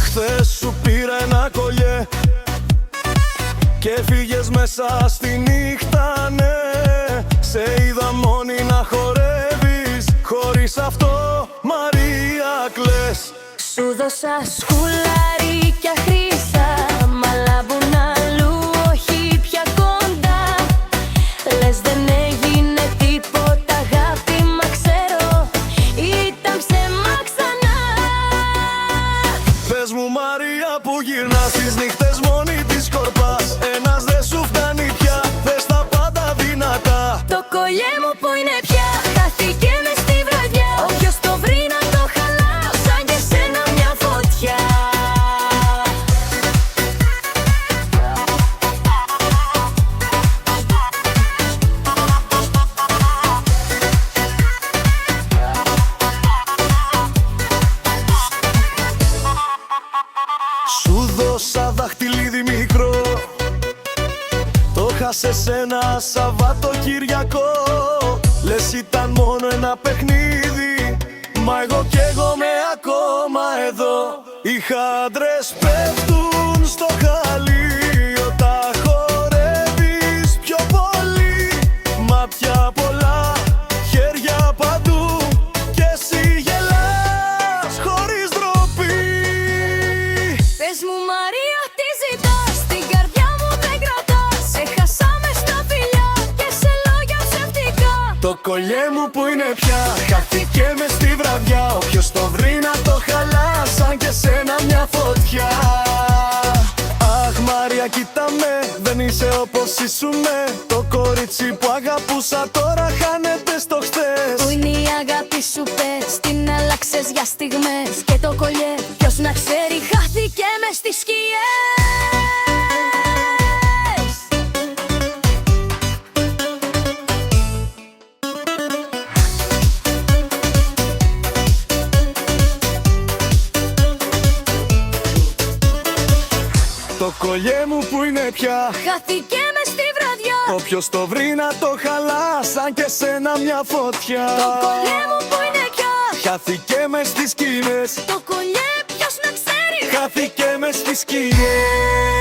Χθες σου πήρα ένα κολλιέ και φύγες μέσα στη νύχτα, ναι. Σε είδα μόνη να χορεύεις, χωρίς αυτό Μαρία κλαις. Σου δώσα σκουλαρίκια χρυσά, μα λάμπουν αλλού, όχι πια κοντά. Λες δεν έγινε τίποτα αγάπη, μα ξέρω ήταν ψέμα ξανά. Πες μου Μαρία που γυρνάς τις νύχτες μόνη της σκορπάς. Ένας δεν σου φτάνει πια, θες τα πάντα δυνατά. Το κολλιέ μου που είναι πια, χάθηκε μες στη βραδιά. Όποιος το βρει να το χαλά, σαν και σένα μια φωτιά. Σου δώσα δαχτυλίδι μικρό, το χάσες ένα Σαββατοκυριακό. Λες ήταν μόνο ένα παιχνίδι, μα εγώ καίγομαι ακόμα εδώ. Οι χάντρες πέφτουν στο χαλί, τα χορεύεις πιο πολύ. Μάτια πολλά, χέρια παντού, και εσύ γελάς χωρίς ντροπή. Πες μου Μαρία τι ζητάς, την καρδιά μου δεν κρατάς. Έχασα μες στα φιλιά και σε λόγια ψευτικά. Το κολλιέ μου που είναι πια, χάθηκε μες στη βραδιά. Όποιος το βρει να το χαλά, σαν και σένα μια φωτιά. Αχ Μαρία κοίτα με, δεν είσαι όπως ήσουνε. Το κορίτσι που αγαπούσα τώρα χάνεται στο χθες. Πού είναι η αγάπη σου πες, την άλλαξες για στιγμές. Και το κολλιέ ποιος να ξέρει, χάθηκε μες στις σκιές. Το κολλιέ μου που είναι πια, Χάθηκε μες στη βραδιά. όποιος το βρει να το χαλά, σαν και σένα μια φωτιά. Το κολλιέ μου που είναι πια, χάθηκε μες στις σκηνές. το κολλιέ ποιος να ξέρει, Χάθηκε μες στις σκηνές.